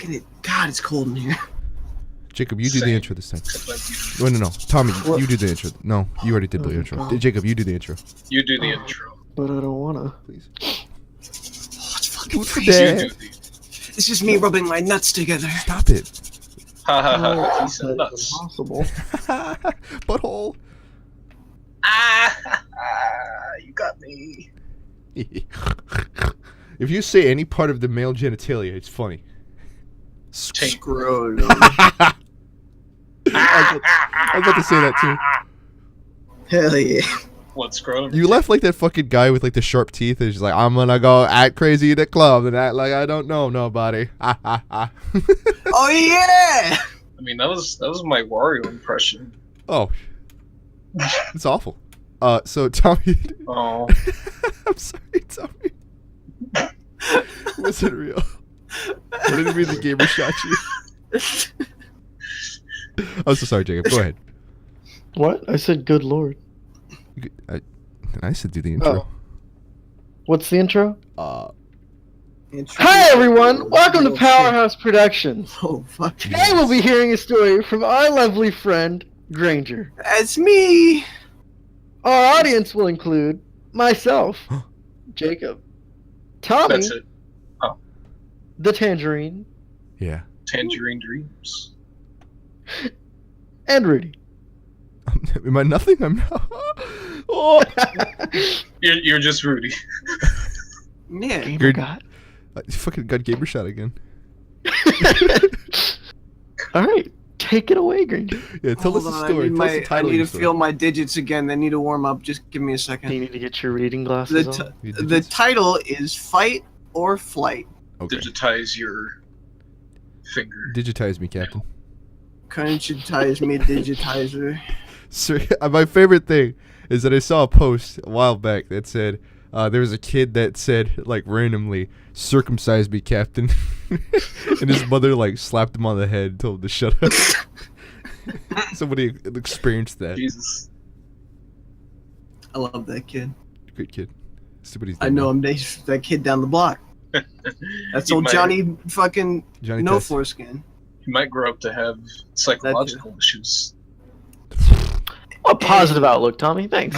fucking it. God, it's cold in here. Jacob, you do the intro this time. No. Tommy, you do the intro. No, you already did the intro. God. Jacob, you do the intro. You do the intro. But I don't wanna. Please. Oh, it's fucking Food for freezing. dad. You do the... It's just me rubbing my nuts together. Stop it. Ha ha ha. Oh, He said nuts. impossible. Butthole. Ah, you got me. If you say any part of the male genitalia, it's funny. Take. Scrotum. I was about to say that too. Hell yeah. What scrotum? You left like that fucking guy with like the sharp teeth. And he's like, I'm gonna go act crazy in the club and act like I don't know nobody. Oh yeah. I mean, that was my Wario impression. Oh, it's awful. So Tommy. Oh. I'm sorry, Tommy. Was it real? What did it mean the gamer shot you? I'm so sorry, Jacob. Go ahead. What? I said good lord. I said do the intro. Oh. What's the intro? Intro. Hi everyone! Welcome to Powerhouse Productions. Oh, fuck. Today we'll be hearing a story from our lovely friend, Granger. That's me! Our audience will include myself, Jacob, Tommy, That's it. the Tangerine, Yeah. Tangerine Dreams. and Rudy. Am I nothing? I'm not. Oh. You're just Rudy. Yeah. Gamer Good. God. I fucking got gamer shot again. Alright, take it away, Granger. Yeah, tell us Hold the on, story. Tell us the I title need of to your feel story. my digits again. They need to warm up. Just give me a Do you second. need to get your reading glasses The, on? You the digits? title is Fight or Flight. Okay. Digitize your finger. Digitize me, Captain. Conscientize me, digitizer. Sir, my favorite thing is that I saw a post a while back that said there was a kid that said like randomly circumcise me, Captain, and his mother like slapped him on the head and told him to shut up. Somebody experienced that. Jesus. I love that kid. Good kid. Stupid. I know him. That kid down the block. That's He old might- Johnny fucking Johnny no Test. foreskin. He might grow up to have psychological issues. A positive outlook, Tommy. Thanks.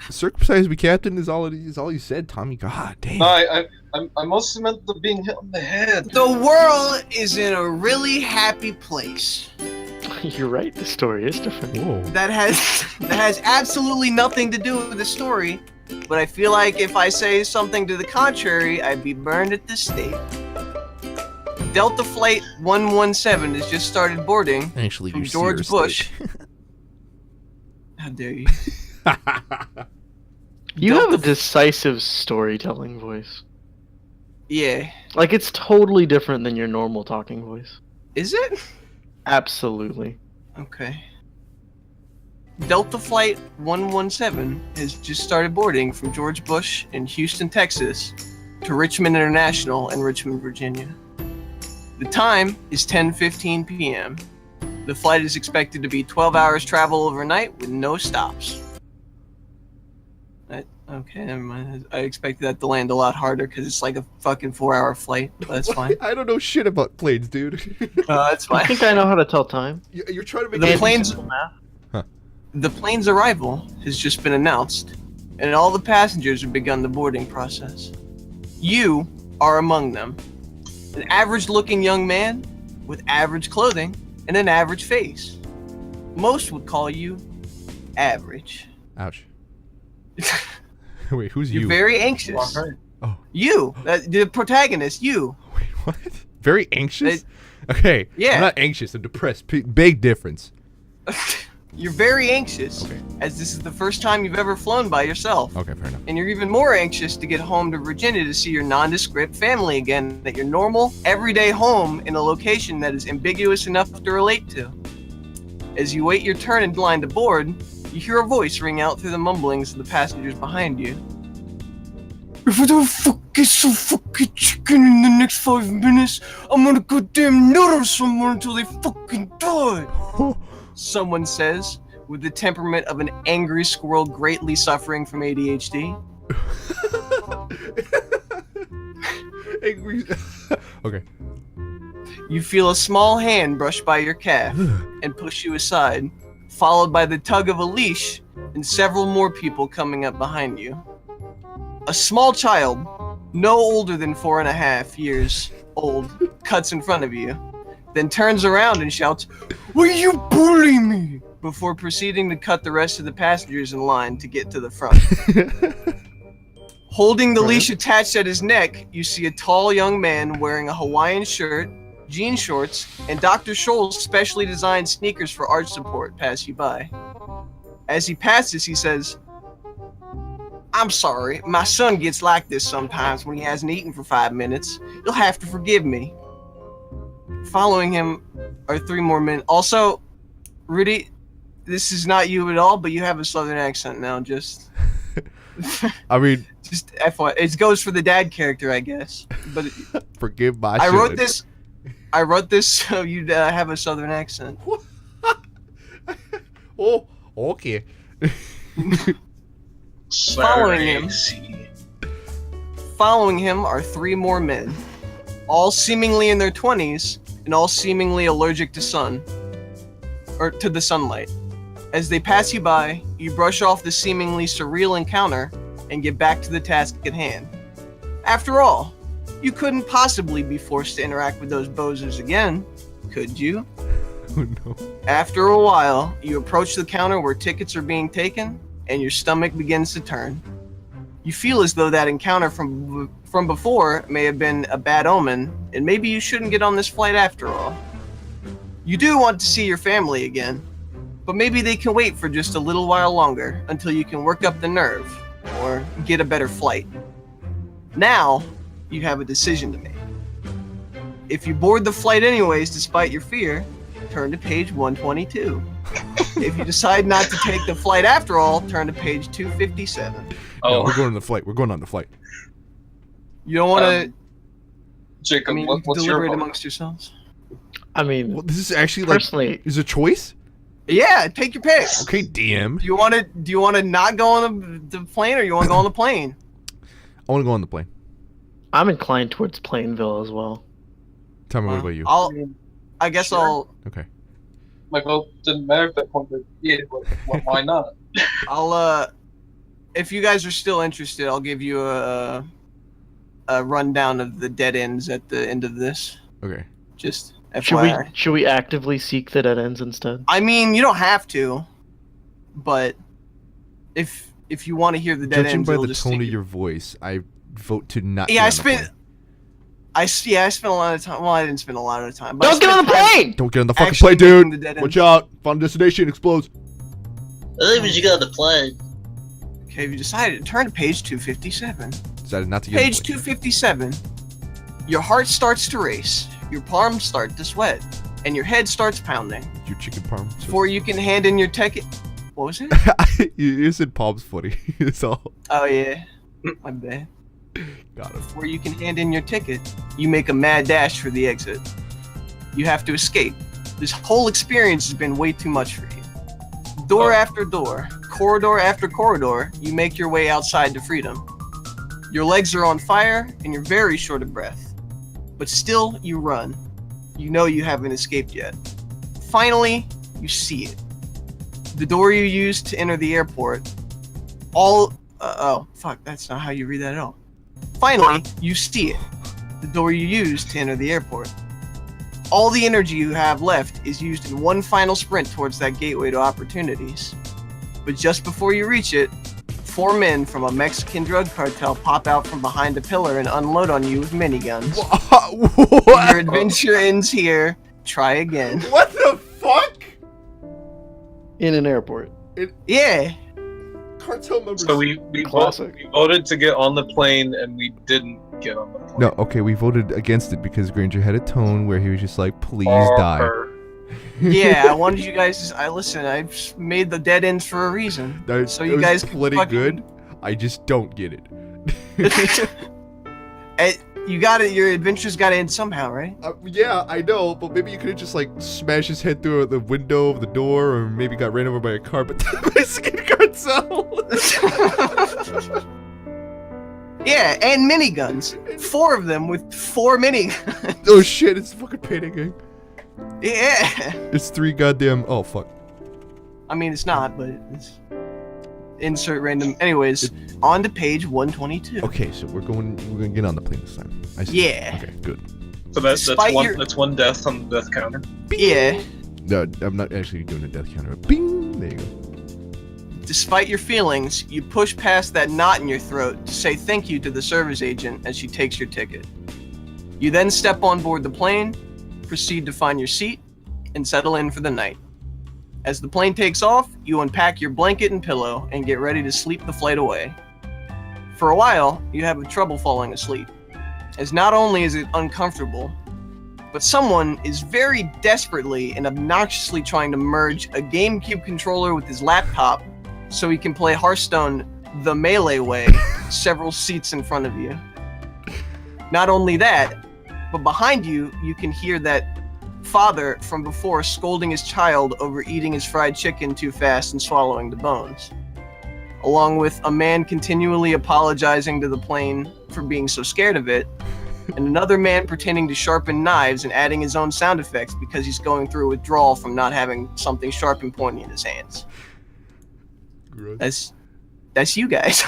Circumcise me, Captain is all you said, Tommy. God damn. No, I mostly meant the being hit on the head. The world is in a really happy place. You're right, the story is different. Whoa. That has absolutely nothing to do with the story, but I feel like if I say something to the contrary, I'd be burned at the stake. Delta Flight 117 has just started boarding Actually, from you're George serious, Bush. How dare you? You have a Delta- decisive storytelling voice. Yeah. Like, it's totally different than your normal talking voice. Is it? Absolutely. Okay. Delta Flight 117 has just started boarding from George Bush in Houston, Texas to Richmond International in Richmond, Virginia. The time is 10:15 p.m. The flight is expected to be 12 hours travel overnight with no stops. Okay, never mind. I expected that to land a lot harder because it's like a fucking 4-hour flight, but that's fine. I don't know shit about planes, dude. That's I fine. think I know how to tell time. You're trying to make The it planes- simple. The plane's arrival has just been announced, and all the passengers have begun the boarding process. You are among them. An average-looking young man with average clothing and an average face. Most would call you average. Ouch. Wait, who's You're you? very anxious. Alright. Oh. You, the protagonist, you. Wait, what? Very anxious? Okay. yeah. I'm not anxious. I'm depressed. Big difference. You're very anxious, Okay. as this is the first time you've ever flown by yourself. Okay, fair enough. And you're even more anxious to get home to Virginia to see your nondescript family again at your normal, everyday home in a location that is ambiguous enough to relate to. As you wait your turn in line to board, you hear a voice ring out through the mumblings of the passengers behind you. If I don't fucking get some fucking chicken in the next 5 minutes, I'm gonna goddamn murder someone until they fucking die. Someone says, with the temperament of an angry squirrel greatly suffering from ADHD. Angry. Okay. You feel a small hand brush by your calf and push you aside, followed by the tug of a leash and several more people coming up behind you. A small child, no older than 4.5 years old, cuts in front of you, then turns around and shouts, "Will you bully me?" before proceeding to cut the rest of the passengers in line to get to the front. Holding the leash attached at his neck, you see a tall young man wearing a Hawaiian shirt, jean shorts, and Dr. Scholl's specially designed sneakers for arch support pass you by. As he passes, he says, "I'm sorry, my son gets like this sometimes when he hasn't eaten for 5 minutes. You'll have to forgive me." Following him are 3 more men. Also, Rudy, this is not you at all, but you have a southern accent now, just... I mean... Just FYI, it goes for the dad character, I guess. But forgive my I wrote shit. this. I wrote this so you'd have a southern accent. Oh, okay. Following him are 3 more men, all seemingly in their 20s and all seemingly allergic to the sunlight. As they pass you by, you brush off the seemingly surreal encounter and get back to the task at hand. After all, you couldn't possibly be forced to interact with those bozos again, could you? Oh no. After a while, you approach the counter where tickets are being taken, and your stomach begins to turn. You feel as though that encounter from before may have been a bad omen, and maybe you shouldn't get on this flight after all. You do want to see your family again, but maybe they can wait for just a little while longer until you can work up the nerve, or get a better flight. Now, you have a decision to make. If you board the flight anyways despite your fear, turn to page 122. If you decide not to take the flight after all, turn to page 257. No, we're going on the flight. We're going on the flight. You don't want to... Jacob, you what's your deliberate vote? amongst yourselves? I mean, Well, this is actually like... personally, Is a choice? Yeah, take your pick. Okay, DM. Do you want to not go on the plane, or you want to go on the plane? I want to go on the plane. I'm inclined towards Plainville as well. Tell me, what about you? I guess Sure. I'll My vote didn't matter at that point, but yeah, why not? if you guys are still interested, I'll give you a rundown of the dead ends at the end of this. Okay. Just FYI. Should we actively seek the dead ends instead? I mean, you don't have to, but if you want to hear the dead Judging ends, by it'll the just tone take of you- your voice, I vote to not. Yeah, get on the plane. I spent a lot of time. Well, I didn't spend a lot of time. But Don't get on the plane! Don't get on the fucking actually plane, making the dude. dead Watch ends. out! Final destination explodes. I think we should get on the plane. Okay, you decided to turn to page 257. Decided not to get on Page the plane. 257. Your heart starts to race, your palms start to sweat, and your head starts pounding. Your chicken parm. Before you can hand in your ticket. What was it? You said palms funny. It's all. Oh yeah, my bad. Got it. Before you can hand in your ticket, you make a mad dash for the exit. You have to escape. This whole experience has been way too much for you. Door after door, corridor after corridor, you make your way outside to freedom. Your legs are on fire and you're very short of breath. But still, you run. You know you haven't escaped yet. Finally, you see it. The door you used to enter the airport. Oh, fuck, that's not how you read that at all. Finally, you see it. The door you used to enter the airport. All the energy you have left is used in one final sprint towards that gateway to opportunities. But just before you reach it, 4 men from a Mexican drug cartel pop out from behind a pillar and unload on you with miniguns. What? Your adventure ends here. Try again. What the fuck? In an airport. Yeah. Cartel members. So we Classic. voted to get on the plane, and we didn't get on the plane. No, okay, we voted against it because Granger had a tone where he was just like, please Or die. her. Yeah, I wanted you guys to... Listen, I've made the dead ends for a reason. So you guys can plenty fucking- good. I just don't get it. You got it. Your adventure's got to end somehow, right? Yeah, I know, but maybe you could have just like smashed his head through the window of the door, or maybe got ran over by a car. But the Mexican cartel. Yeah, and miniguns. 4 of them with 4 miniguns. Oh shit, it's fucking Payday Gang. Yeah. It's 3 goddamn. Oh fuck. I mean, it's not, but it's. Insert random. Anyways, on to page 122. Okay, so we're gonna get on the plane this time. I see. Yeah. Okay, good. So that's Despite one. your- That's one death on the death counter. Yeah. No, I'm not actually doing a death counter. Bing! There you go. Despite your feelings, you push past that knot in your throat to say thank you to the service agent as she takes your ticket. You then step on board the plane, proceed to find your seat, and settle in for the night. As the plane takes off, you unpack your blanket and pillow and get ready to sleep the flight away. For a while, you have trouble falling asleep, as not only is it uncomfortable, but someone is very desperately and obnoxiously trying to merge a GameCube controller with his laptop so he can play Hearthstone the melee way several seats in front of you. Not only that, but behind you, you can hear that father from before scolding his child over eating his fried chicken too fast and swallowing the bones, along with a man continually apologizing to the plane for being so scared of it, and another man pretending to sharpen knives and adding his own sound effects because he's going through a withdrawal from not having something sharp and pointy in his hands. Gross. That's you guys.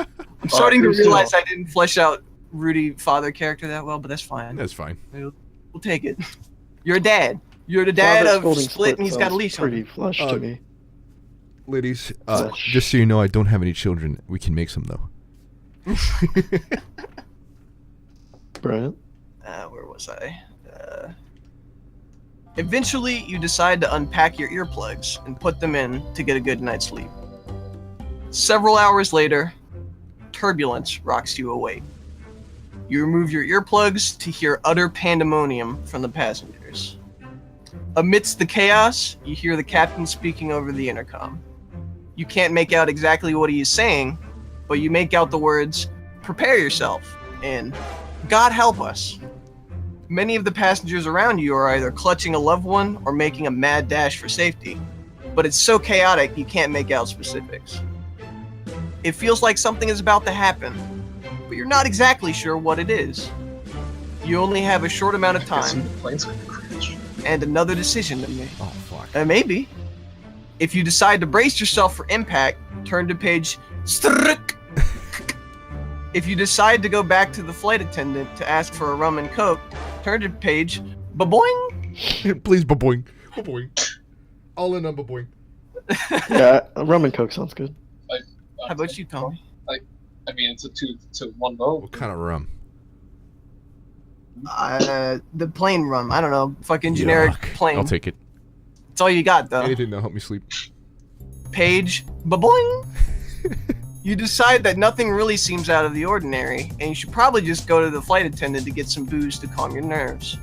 I'm starting to realize I didn't flesh out Rudy father character that well, but that's fine. That's fine. We'll take it. You're a dad. You're the dad Father of scolding Split, and he's got a sounds leash on pretty him. flush to me. Ladies, Flesh. just so you know, I don't have any children. We can make some though. Brian? Where was I? Eventually, you decide to unpack your earplugs and put them in to get a good night's sleep. Several hours later, turbulence rocks you awake. You remove your earplugs to hear utter pandemonium from the passengers. Amidst the chaos, you hear the captain speaking over the intercom. You can't make out exactly what he is saying, but you make out the words, "Prepare yourself," and "God help us." Many of the passengers around you are either clutching a loved one or making a mad dash for safety, but it's so chaotic you can't make out specifics. It feels like something is about to happen, but you're not exactly sure what it is. You only have a short amount of time The plane's gonna crash. and another decision to make. Oh fuck. Maybe. If you decide to brace yourself for impact, turn to page strk. If you decide to go back to the flight attendant to ask for a rum and coke, turn to page baboing. Please, baboing. Baboing. All in on baboing. Yeah, rum and coke sounds good. How about you, Tommy? I mean, it's a 2-to-1 vote. What kind of rum? The plane rum. I don't know. Fucking generic Yuck. plane. I'll take it. That's all you got, though. Anything to help me sleep. Page baboing. You decide that nothing really seems out of the ordinary, and you should probably just go to the flight attendant to get some booze to calm your nerves.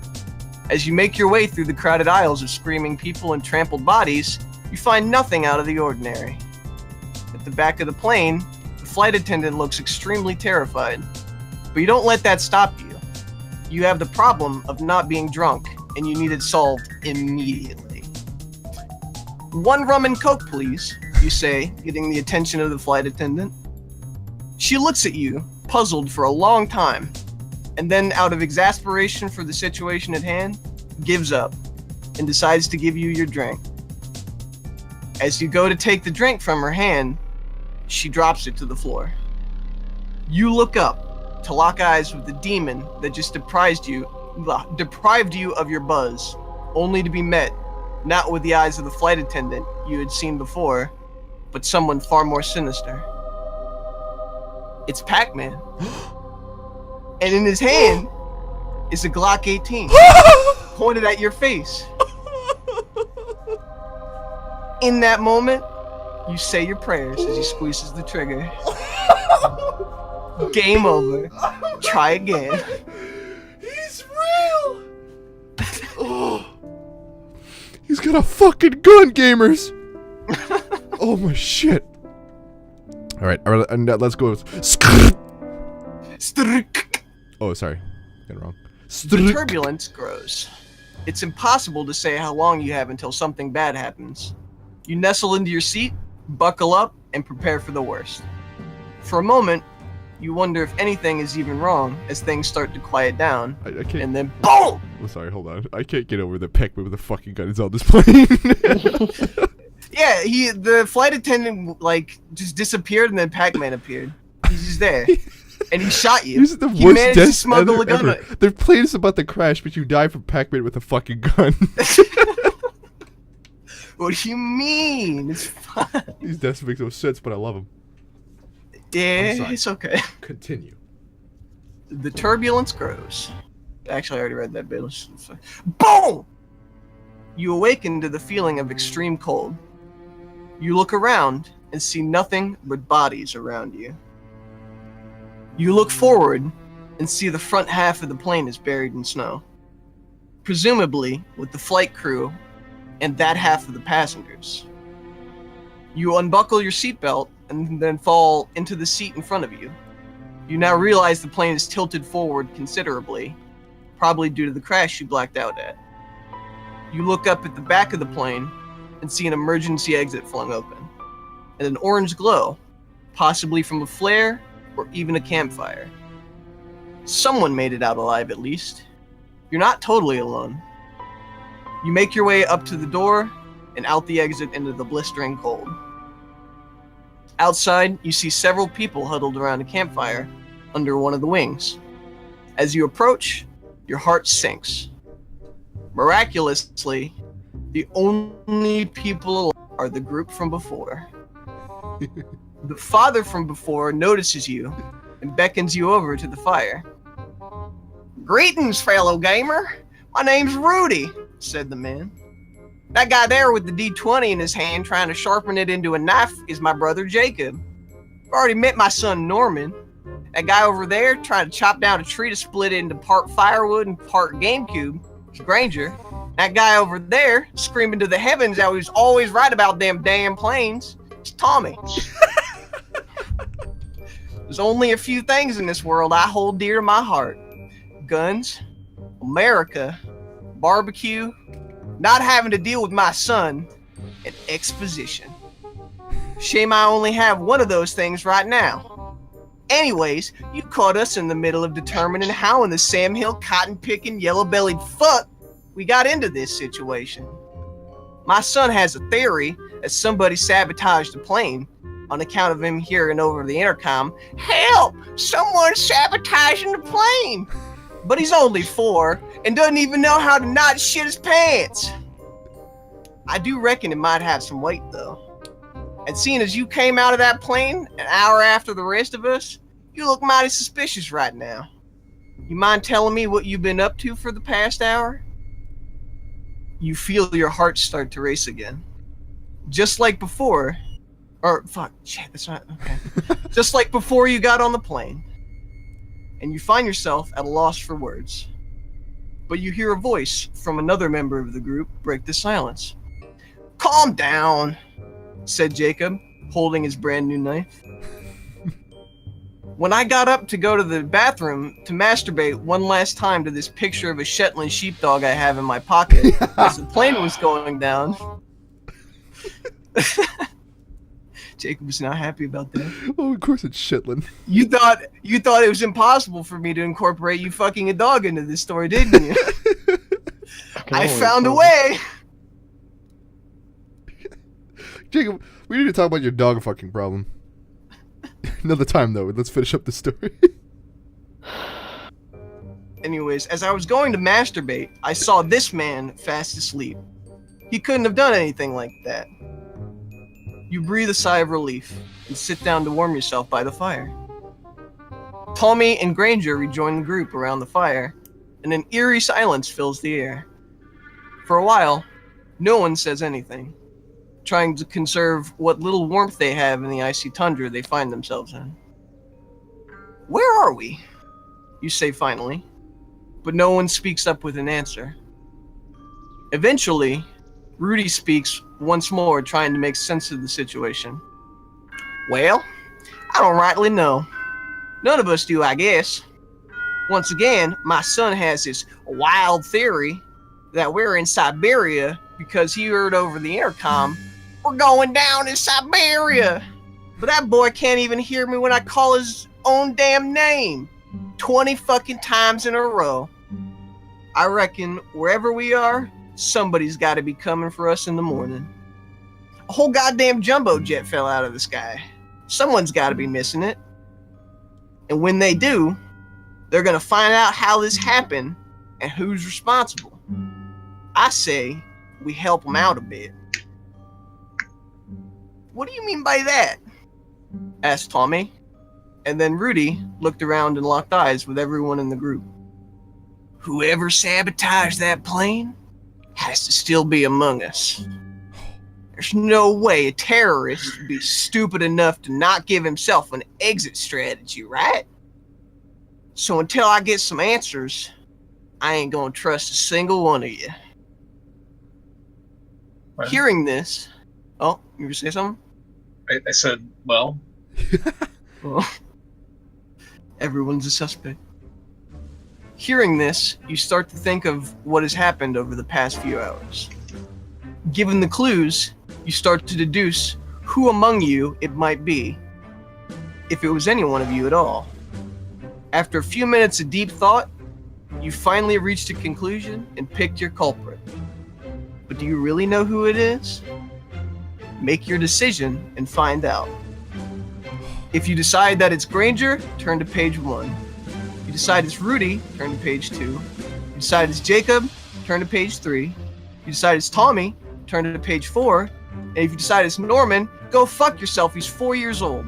As you make your way through the crowded aisles of screaming people and trampled bodies, you find nothing out of the ordinary. At the back of the plane, the flight attendant looks extremely terrified. But you don't let that stop you. You have the problem of not being drunk, and you need it solved immediately. "1 rum and coke, please," you say, getting the attention of the flight attendant. She looks at you, puzzled for a long time, and then, out of exasperation for the situation at hand, gives up and decides to give you your drink. As you go to take the drink from her hand, she drops it to the floor. You look up to lock eyes with the demon that just deprived you of your buzz, only to be met not with the eyes of the flight attendant you had seen before, but someone far more sinister. It's Pac-Man. And in his hand is a Glock 18 pointed at your face. In that moment, you say your prayers as he squeezes the trigger. Game over. Try again. He's real! Oh. He's got a fucking gun, gamers! Oh my shit. Alright, and let's go with... Oh, sorry. Got it wrong. The turbulence grows. It's impossible to say how long you have until something bad happens. You nestle into your seat, buckle up, and prepare for the worst. For a moment, You wonder if anything is even wrong as things start to quiet down, I can't. and then BOOM! Oh, sorry, hold on. I can't get over the Pac-Man with a fucking gun is on this plane. Yeah, the flight attendant like just disappeared, and then Pac-Man appeared. He's just there, and he shot you. This is the He worst managed to death smuggle a gun. ever. Their plane is about to crash, but you die from Pac-Man with a fucking gun. What do you mean? It's fine. These deaths make no sense, but I love them. Yeah, sorry. it's okay. Continue. The turbulence grows. Actually, I already read that bit. Boom! You awaken to the feeling of extreme cold. You look around and see nothing but bodies around you. You look forward and see the front half of the plane is buried in snow. Presumably with the flight crew and that half of the passengers. You unbuckle your seatbelt and then fall into the seat in front of you. You now realize the plane is tilted forward considerably, probably due to the crash you blacked out at. You look up at the back of the plane and see an emergency exit flung open, and an orange glow, possibly from a flare or even a campfire. Someone made it out alive at least. You're not totally alone. You make your way up to the door and out the exit into the blistering cold. Outside, you see several people huddled around a campfire under one of the wings. As you approach, your heart sinks. Miraculously, the only people alive are the group from before. The father from before notices you and beckons you over to the fire. "Greetings, fellow gamer. My name's Rudy," said the man. "That guy there with the D20 in his hand trying to sharpen it into a knife is my brother Jacob. I've already met my son Norman. That guy over there trying to chop down a tree to split it into part firewood and part GameCube is Granger. That guy over there screaming to the heavens how he was always right about them damn planes is Tommy. There's only a few things in this world I hold dear to my heart. Guns, America, barbecue, not having to deal with my son, and exposition. Shame I only have one of those things right now. Anyways, you caught us in the middle of determining how in the Sam Hill cotton-picking, yellow-bellied fuck we got into this situation. My son has a theory that somebody sabotaged the plane on account of him hearing over the intercom, "Help! Someone's sabotaging the plane!" But he's only 4 and doesn't even know how to not shit his pants. I do reckon it might have some weight though. And seeing as you came out of that plane an hour after the rest of us, you look mighty suspicious right now. You mind telling me what you've been up to for the past hour? You feel your heart start to race again. Just like before, that's not, okay. Just like before you got on the plane. And you find yourself at a loss for words. But you hear a voice from another member of the group break the silence. "Calm down," said Jacob, holding his brand new knife. "When I got up to go to the bathroom to masturbate one last time to this picture of a Shetland sheepdog I have in my pocket as the plane was going down," Jacob was not happy about that. Oh, of course it's Shetland. You thought it was impossible for me to incorporate you fucking a dog into this story, didn't you? I found a way. Jacob, we need to talk about your dog fucking problem. Another time though. Let's finish up the story. Anyways, as I was going to masturbate, I saw this man fast asleep. He couldn't have done anything like that. You breathe a sigh of relief and sit down to warm yourself by the fire. Tommy and Granger rejoin the group around the fire, and an eerie silence fills the air. For a while, no one says anything, trying to conserve what little warmth they have in the icy tundra they find themselves in. "Where are we?" you say finally, but no one speaks up with an answer. Eventually, Rudy speaks once more, trying to make sense of the situation. "Well, I don't rightly know. None of us do, I guess. Once again, my son has this wild theory that we're in Siberia because he heard over the intercom, 'We're going down in Siberia!' But that boy can't even hear me when I call his own damn name 20 fucking times in a row. I reckon wherever we are, somebody's got to be coming for us in the morning. A whole goddamn jumbo jet fell out of the sky. Someone's got to be missing it. And when they do, they're going to find out how this happened and who's responsible. I say we help them out a bit. What do you mean by that? Asked Tommy. And then Rudy looked around and locked eyes with everyone in the group. Whoever sabotaged that plane has to still be among us. There's no way a terrorist would be stupid enough to not give himself an exit strategy, right? So until I get some answers, I ain't gonna trust a single one of you. Well, Hearing this... Oh, you gonna say something? I said, well, Well, everyone's a suspect. Hearing this, you start to think of what has happened over the past few hours. Given the clues, you start to deduce who among you it might be, if it was any one of you at all. After a few minutes of deep thought, you finally reached a conclusion and picked your culprit. But do you really know who it is? Make your decision and find out. If you decide that it's Granger, turn to page 1. If you decide it's Rudy, turn to page 2. If you decide it's Jacob, turn to page 3. If you decide it's Tommy, turn to page 4. And if you decide it's Norman, go fuck yourself. He's 4 years old.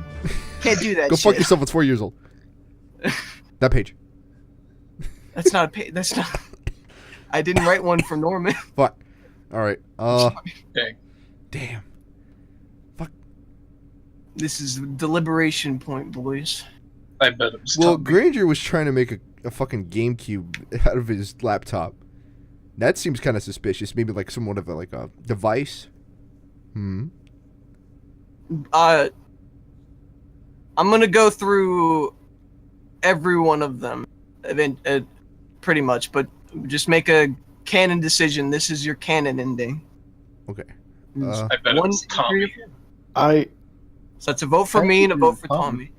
Can't do that Go shit. fuck yourself. It's 4 years old. That page. That's not a page. That's not... I didn't write one for Norman. Fuck. All right. dang. Damn. This is a deliberation point, boys. I bet it was Well, Tommy. Granger was trying to make a fucking GameCube out of his laptop. That seems kind of suspicious. Maybe like somewhat of a device. I'm gonna go through every one of them, pretty much, but just make a canon decision. This is your canon ending. Okay. I bet it was Tommy. So it's a vote for me and a vote for Tommy.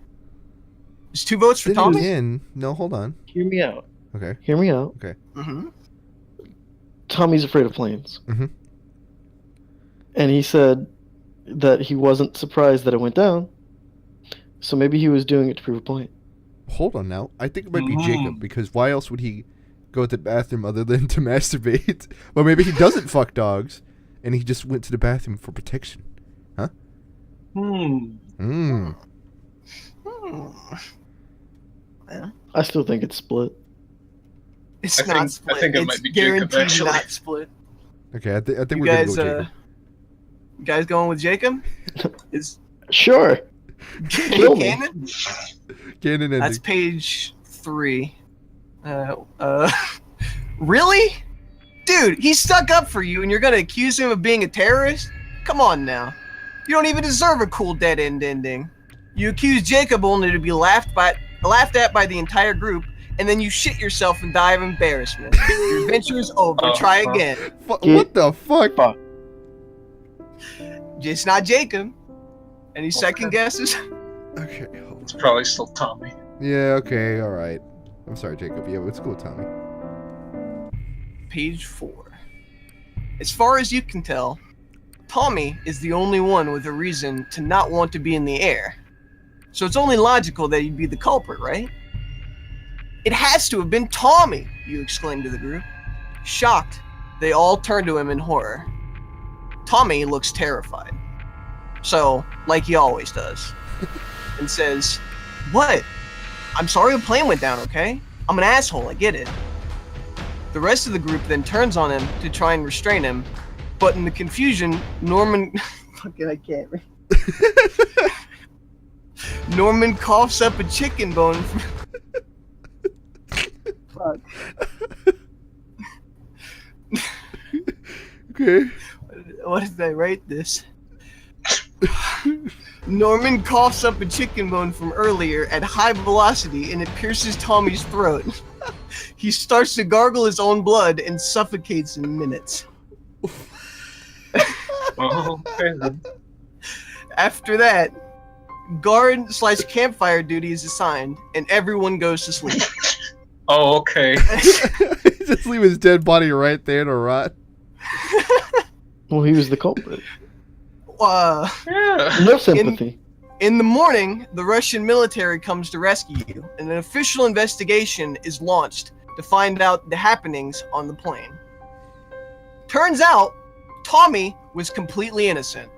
There's 2 votes for Tommy? In. No, hold on. Hear me out. Okay. Hear me out. Mm-hmm. Tommy's afraid of planes. Mhm. And he said that he wasn't surprised that it went down. So maybe he was doing it to prove a point. Hold on now. I think it might be Jacob, because why else would he go to the bathroom other than to masturbate? Well, maybe he doesn't fuck dogs, and he just went to the bathroom for protection. Huh? Hmm. Yeah. I still think it's split. It's I not think- split. I think it It's might be Jacob, guaranteed actually. not split. Okay, I think You we're gonna guys, go with Jacob. you guys going with Jacob? Is Sure. Kill me. canon? Canon ending. That's page 3. Really? Dude, he stuck up for you and you're gonna accuse him of being a terrorist? Come on now. You don't even deserve a cool dead end ending. You accuse Jacob only to be laughed at by the entire group, and then you shit yourself and die of embarrassment. Your adventure is over. Try again. What the fuck? It's not Jacob. Any second guesses? Okay, hold It's probably still Tommy. on. Yeah, okay, alright. I'm sorry, Jacob. Yeah, let's go with Tommy. Page 4. As far as you can tell, Tommy is the only one with a reason to not want to be in the air. So it's only logical that he'd be the culprit, right? It has to have been Tommy, you exclaimed to the group. Shocked, they all turned to him in horror. Tommy looks terrified. So, like he always does. And says, "What? I'm sorry the plane went down, okay? I'm an asshole, I get it." The rest of the group then turns on him to try and restrain him, but in the confusion, Norman... Fucking, I can't read. Norman coughs up a chicken bone from... Fuck. Okay. What did I write this? Norman coughs up a chicken bone from earlier at high velocity and it pierces Tommy's throat. He starts to gargle his own blood and suffocates in minutes. Oh, okay then. After that, Guard/campfire duty is assigned, and everyone goes to sleep. Oh, okay. Just leave his dead body right there to rot. Well, he was the culprit. Yeah. No sympathy. In the morning, the Russian military comes to rescue you, and an official investigation is launched to find out the happenings on the plane. Turns out, Tommy was completely innocent.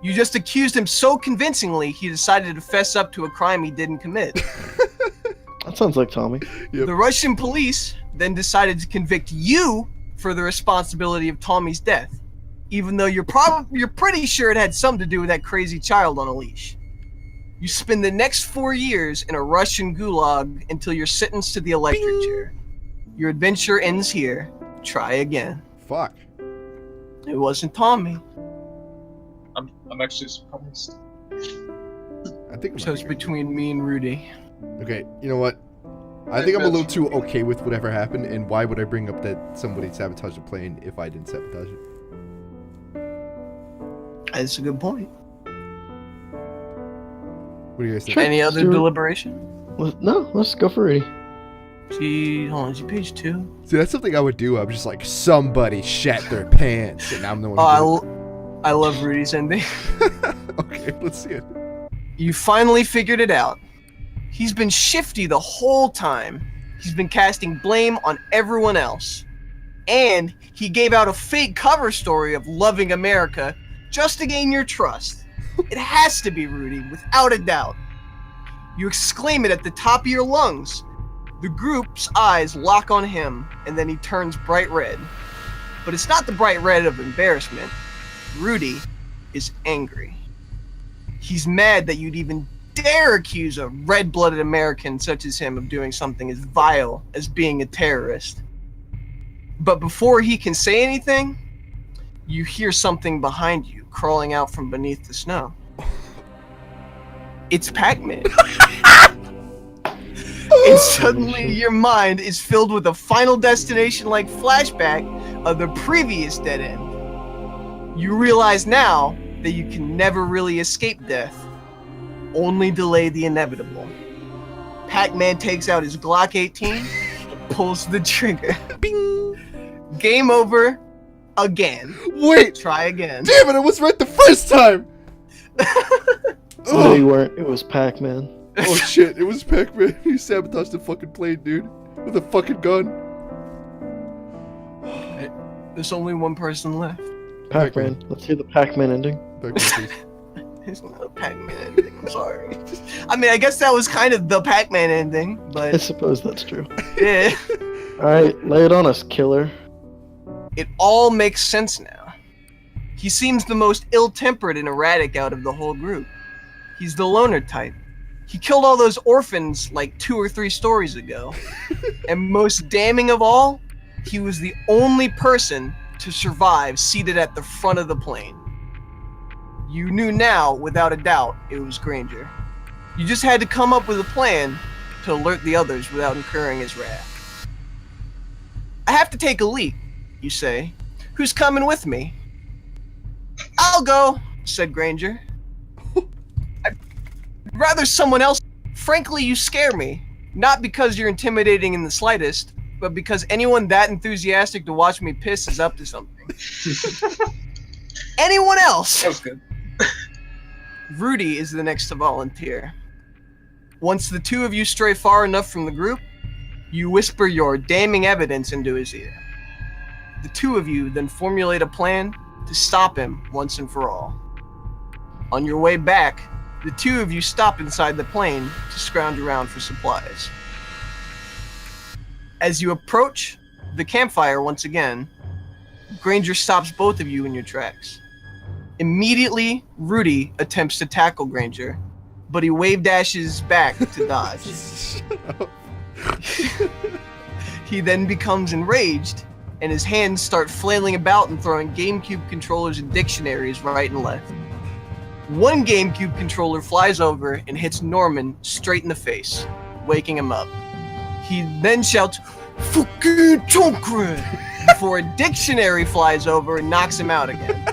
You just accused him so convincingly, he decided to fess up to a crime he didn't commit. That sounds like Tommy. Yep. The Russian police then decided to convict you for the responsibility of Tommy's death, even though you're pretty sure it had something to do with that crazy child on a leash. You spend the next 4 years in a Russian gulag until you're sentenced to the electric chair. Your adventure ends here. Try again. Fuck. It wasn't Tommy. I'm actually surprised. I think So it's between me and Rudy. Okay, you know what? I think I'm a little too okay with whatever happened, and why would I bring up that somebody sabotaged the plane if I didn't sabotage it? That's a good point. What do you guys think? Sure. Any other Sure. deliberation? No, let's go for Rudy. Hold on, is it page 2? See, that's something I would do. I'm just like, somebody shat their pants, and I'm the one I love Rudy's ending. Okay, let's see it. You finally figured it out. He's been shifty the whole time. He's been casting blame on everyone else. And he gave out a fake cover story of loving America just to gain your trust. It has to be Rudy, without a doubt. You exclaim it at the top of your lungs. The group's eyes lock on him, and then he turns bright red. But it's not the bright red of embarrassment. Rudy is angry. He's mad that you'd even dare accuse a red-blooded American such as him of doing something as vile as being a terrorist. But before he can say anything, you hear something behind you crawling out from beneath the snow. It's Pac-Man. And suddenly your mind is filled with a Final Destination-like flashback of the previous dead end. You realize now that you can never really escape death, only delay the inevitable. Pac-Man takes out his Glock 18 and pulls the trigger. Bing! Game over again. Wait! Try again. Damn it, I was right the first time! No, you weren't. It was Pac-Man. Oh shit, it was Pac-Man. He sabotaged the fucking plane, dude. With a fucking gun. There's only one person left. Pac-Man. Let's hear the Pac-Man ending. Pac-Man, please. There's not a Pac-Man ending. I'm sorry. I mean, I guess that was kind of the Pac-Man ending, I but suppose that's true. yeah. Alright, lay it on us, killer. It all makes sense now. He seems the most ill-tempered and erratic out of the whole group. He's the loner type. He killed all those orphans like 2 or 3 stories ago. And most damning of all, he was the only person to survive seated at the front of the plane. You knew now, without a doubt, it was Granger. You just had to come up with a plan to alert the others without incurring his wrath. I have to take a leak, you say. Who's coming with me? I'll go, said Granger. I'd rather someone else. Frankly, you scare me. Not because you're intimidating in the slightest, but because anyone that enthusiastic to watch me piss is up to something. Anyone else? That was good. Rudy is the next to volunteer. Once the 2 of you stray far enough from the group, you whisper your damning evidence into his ear. The 2 of you then formulate a plan to stop him once and for all. On your way back, the 2 of you stop inside the plane to scrounge around for supplies. As you approach the campfire once again, Granger stops both of you in your tracks. Immediately, Rudy attempts to tackle Granger, but he wave dashes back to dodge. He then becomes enraged, and his hands start flailing about and throwing GameCube controllers and dictionaries right and left. One GameCube controller flies over and hits Norman straight in the face, waking him up. He then shouts, "Fucking chonkred!" before a dictionary flies over and knocks him out again.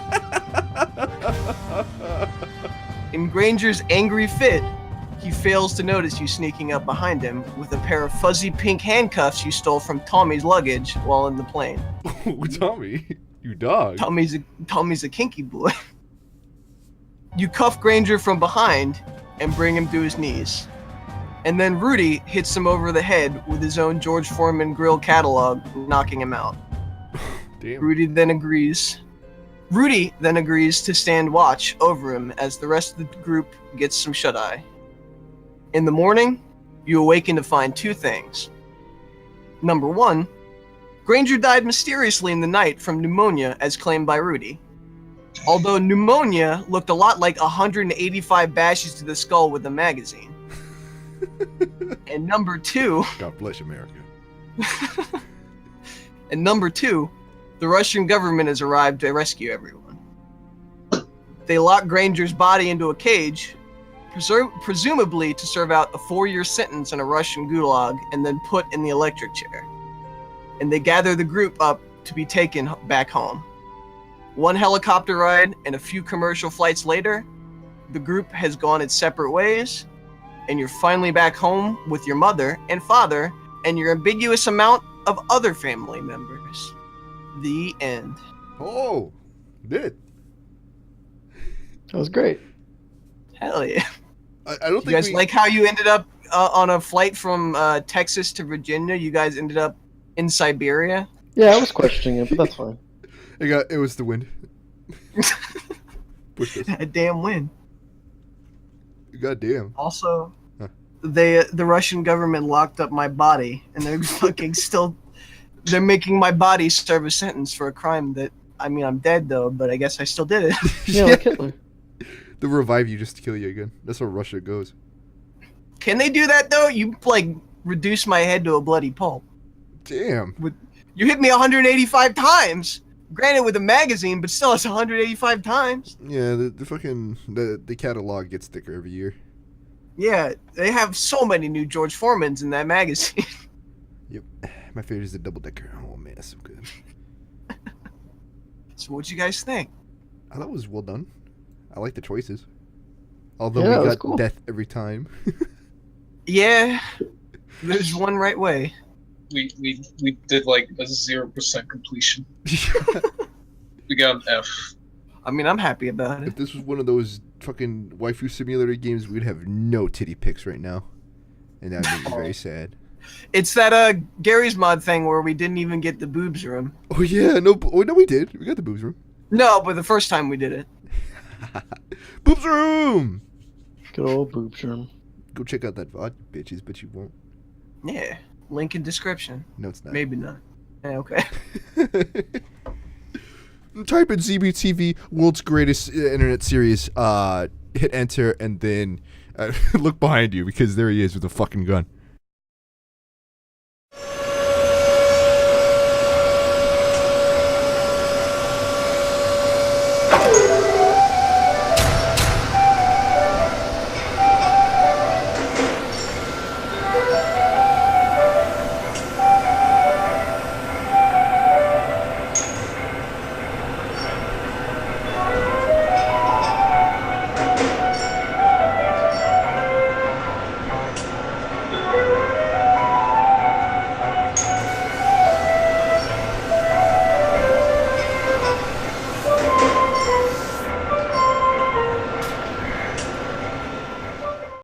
In Granger's angry fit, he fails to notice you sneaking up behind him with a pair of fuzzy pink handcuffs you stole from Tommy's luggage while in the plane. Tommy, you dog. Tommy's a kinky boy. You cuff Granger from behind and bring him to his knees. And then Rudy hits him over the head with his own George Foreman grill catalog, knocking him out. Damn. Rudy then agrees to stand watch over him as the rest of the group gets some shut-eye. In the morning, you awaken to find two things. Number one, Granger died mysteriously in the night from pneumonia as claimed by Rudy. Although pneumonia looked a lot like 185 bashes to the skull with a magazine. And number two... God bless America. And number two, the Russian government has arrived to rescue everyone. They lock Granger's body into a cage, presumably to serve out a 4-year sentence in a Russian gulag and then put in the electric chair. And they gather the group up to be taken back home. One helicopter ride and a few commercial flights later, the group has gone its separate ways, and you're finally back home with your mother and father and your ambiguous amount of other family members. The end. Oh, did it? That was great. Hell yeah. I don't You think guys like how you ended up on a flight from Texas to Virginia? You guys ended up in Siberia? Yeah, I was questioning it, but that's fine. It was the wind. Push this. A damn win. God damn. Also, Huh. the Russian government locked up my body, and they're fucking still... They're making my body serve a sentence for a crime that... I mean, I'm dead, though, but I guess I still did it. Yeah, like Hitler. They'll revive you just to kill you again. That's how Russia goes. Can they do that, though? You, reduce my head to a bloody pulp. Damn. You hit me 185 times! Granted with a magazine, but still it's 185 times. Yeah, the catalog gets thicker every year. Yeah, they have so many new George Foremans in that magazine. Yep. My favorite is the double decker. Oh man, that's so good. So what'd you guys think? I thought it was well done. I like the choices. Although Yeah, it we was got cool. death every time. Yeah, there's one right way. We did like a 0% completion. We got an F. I mean, I'm happy about it. If this was one of those fucking waifu simulator games, we'd have no titty pics right now. And that would make me very sad. It's that Gary's Mod thing where we didn't even get the boobs room. Oh yeah, no, we did. We got the boobs room. No, but the first time we did it. Boobs room! Good old boob germ. Go check out that VOD, bitches, but you won't. Yeah, link in description. No, it's not. Maybe not. Yeah, okay. Type in ZBTV, world's greatest internet series, hit enter, and then look behind you, because there he is with a fucking gun.